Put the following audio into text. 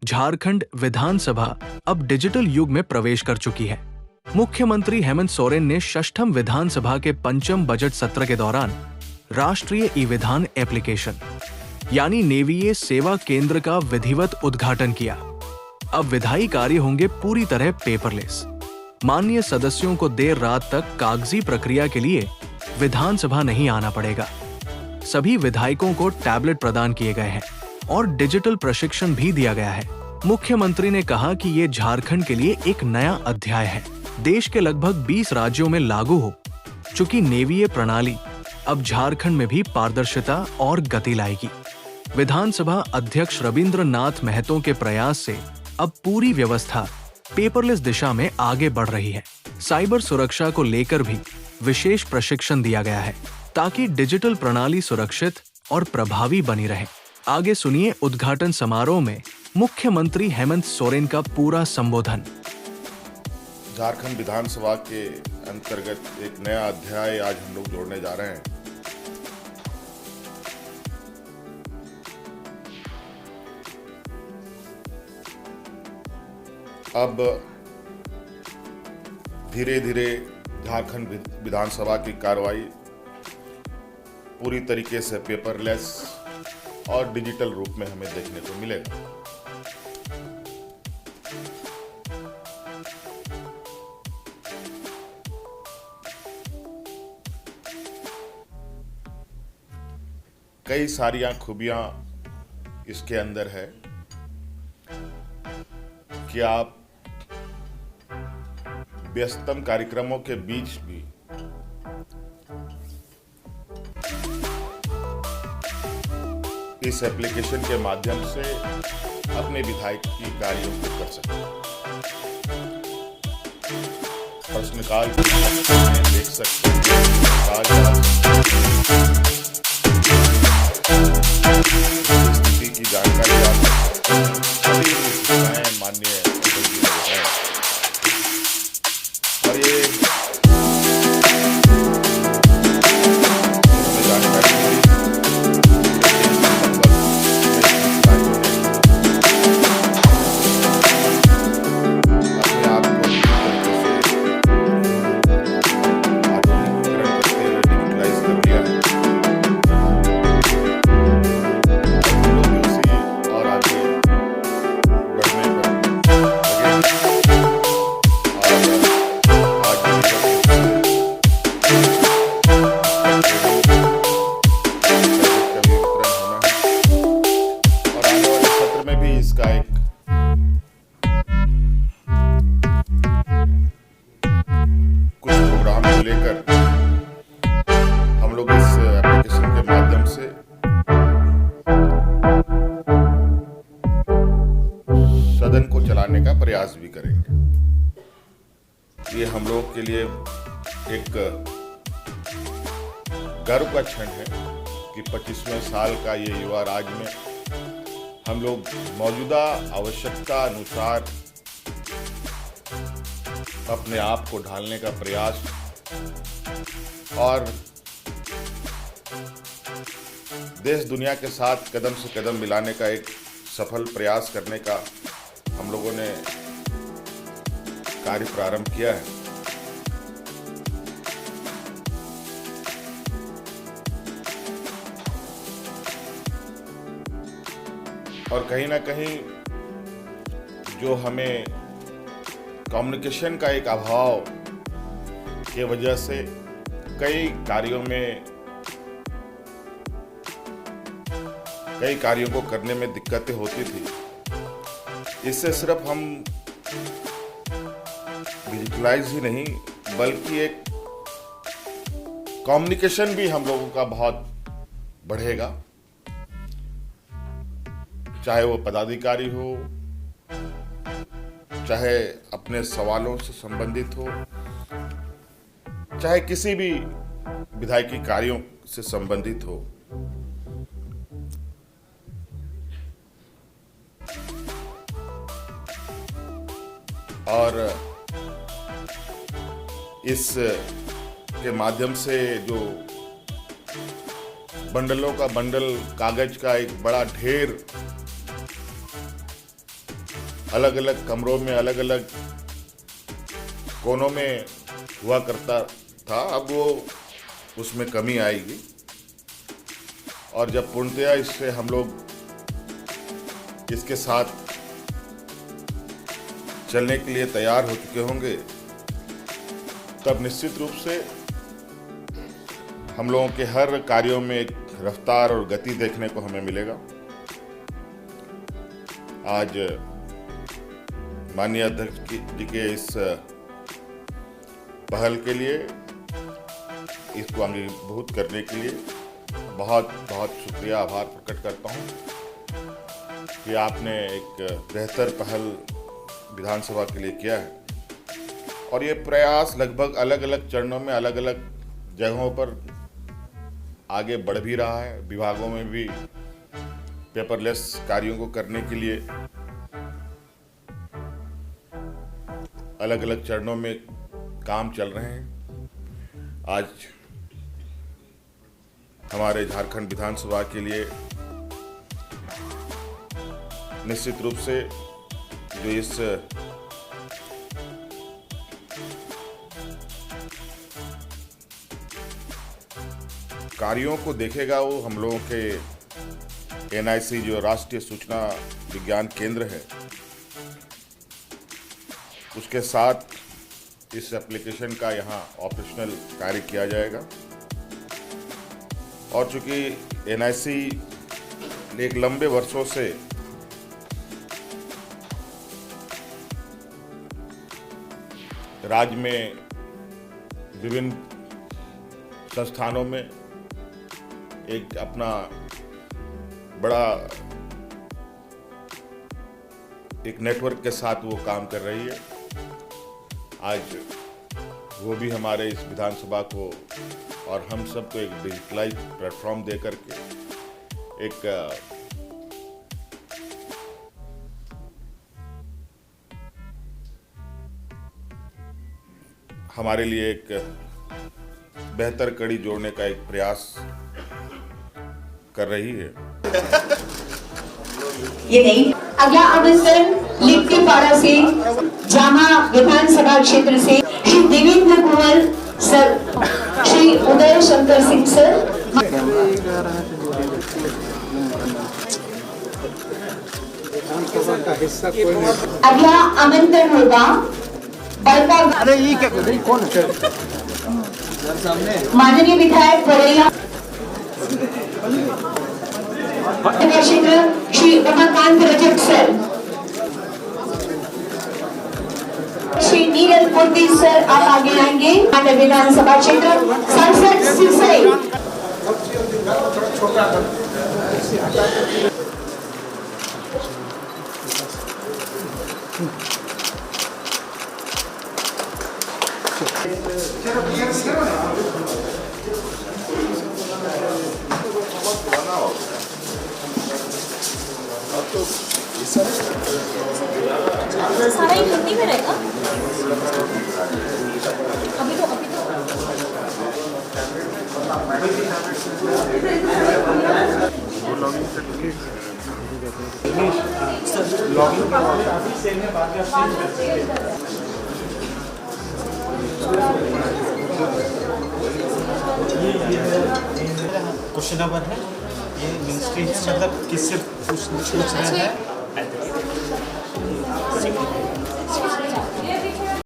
झारखंड विधानसभा अब डिजिटल युग में प्रवेश कर चुकी है। मुख्यमंत्री हेमंत सोरेन ने षष्ठम विधानसभा के पंचम बजट सत्र के दौरान राष्ट्रीय ई विधान एप्लीकेशन यानी नेवीय सेवा केंद्र का विधिवत उद्घाटन किया। अब विधायी कार्य होंगे पूरी तरह पेपरलेस। माननीय सदस्यों को देर रात तक कागजी प्रक्रिया के लिए विधानसभा नहीं आना पड़ेगा। सभी विधायकों को टैबलेट प्रदान किए गए हैं और डिजिटल प्रशिक्षण भी दिया गया है। मुख्यमंत्री ने कहा कि ये झारखंड के लिए एक नया अध्याय है। देश के लगभग 20 राज्यों में लागू हो चुकी नेवीय प्रणाली अब झारखंड में भी पारदर्शिता और गति लाएगी। विधानसभा अध्यक्ष रविंद्रनाथ महतो के प्रयास से अब पूरी व्यवस्था पेपरलेस दिशा में आगे बढ़ रही है। साइबर सुरक्षा को लेकर भी विशेष प्रशिक्षण दिया गया है ताकि डिजिटल प्रणाली सुरक्षित और प्रभावी बनी रहे। आगे सुनिए उद्घाटन समारोह में मुख्यमंत्री हेमंत सोरेन का पूरा संबोधन। झारखंड विधानसभा के अंतर्गत एक नया अध्याय आज हम लोग जोड़ने जा रहे हैं। अब धीरे धीरे झारखंड विधानसभा की कार्रवाई पूरी तरीके से पेपरलेस और डिजिटल रूप में हमें देखने को मिलेगा। कई सारियां खूबियां इसके अंदर है कि आप व्यस्तम कार्यक्रमों के बीच भी इस एप्लीकेशन के माध्यम से अपने विधायकी कार्यों को कर सकते हैं। प्रश्नकाल देख सकते हैं, स्थिति की जानकारी आप सभी माननीय और ये हम लोग इस एप्लीकेशन के माध्यम से सदन को चलाने का प्रयास भी करेंगे। ये हम लोग के लिए एक गर्व का क्षण है कि 25वें साल का ये युवा राज में हम लोग मौजूदा आवश्यकता अनुसार अपने आप को ढालने का प्रयास और देश दुनिया के साथ कदम से कदम मिलाने का एक सफल प्रयास करने का हम लोगों ने कार्य प्रारंभ किया है। और कहीं ना कहीं जो हमें कम्युनिकेशन का एक अभाव की वजह से कई कार्यों को करने में दिक्कतें होती थी। इससे सिर्फ हम डिजिटलाइज ही नहीं बल्कि एक कम्युनिकेशन भी हम लोगों का बहुत बढ़ेगा, चाहे वो पदाधिकारी हो, चाहे अपने सवालों से संबंधित हो, चाहे किसी भी विधायकी कार्यों से संबंधित हो। और इस के माध्यम से जो बंडलों का बंडल कागज का एक बड़ा ढेर अलग अलग कमरों में अलग अलग कोनों में हुआ करता था, अब वो उसमें कमी आएगी। और जब पूर्णतया इससे हम लोग इसके साथ चलने के लिए तैयार हो चुके होंगे, तब निश्चित रूप से हम लोगों के हर कार्यों में एक रफ्तार और गति देखने को हमें मिलेगा। आज माननीय अध्यक्ष जी के इस पहल के लिए, इसको अंगीभूत करने के लिए बहुत बहुत शुक्रिया, आभार प्रकट करता हूं कि आपने एक बेहतर पहल विधानसभा के लिए किया है। और ये प्रयास लगभग अलग अलग चरणों में अलग अलग जगहों पर आगे बढ़ भी रहा है। विभागों में भी पेपरलेस कार्यों को करने के लिए अलग अलग चरणों में काम चल रहे हैं। आज हमारे झारखंड विधानसभा के लिए निश्चित रूप से जो इस कार्यों को देखेगा, वो हम लोगों के एनआईसी जो राष्ट्रीय सूचना विज्ञान केंद्र है, उसके साथ इस एप्लीकेशन का यहाँ ऑपरेशनल कार्य किया जाएगा। और चूंकि एनआईसी एक लंबे वर्षों से राज्य में विभिन्न संस्थानों में एक अपना बड़ा एक नेटवर्क के साथ वो काम कर रही है, आज वो भी हमारे इस विधानसभा को और हम सबको एक डिजिटलाइज प्लेटफॉर्म दे करके एक हमारे लिए एक बेहतर कड़ी जोड़ने का एक प्रयास कर रही है। ये नहीं, अगला आमंत्रण लिखती पारा से, जामा विधानसभा क्षेत्र से श्री देवेंद्र कुंवर सर, श्री उदय शंकर सिंह सर। अगला आमंत्रण होगा अरे ये क्या कौन है माननीय विधायक बरैया क्षेत्र श्री उमाकांत रजक सर, श्री नीरज मूर्ति सर, आप आगे आएंगे। माननीय विधानसभा क्षेत्र सांसद सिरसई। सारा ही हिंदी में रहेगा। अभी तो क्वेश्चन नंबर है ये मिनिस्ट्री है, मतलब किससे पूछ रहे हैं।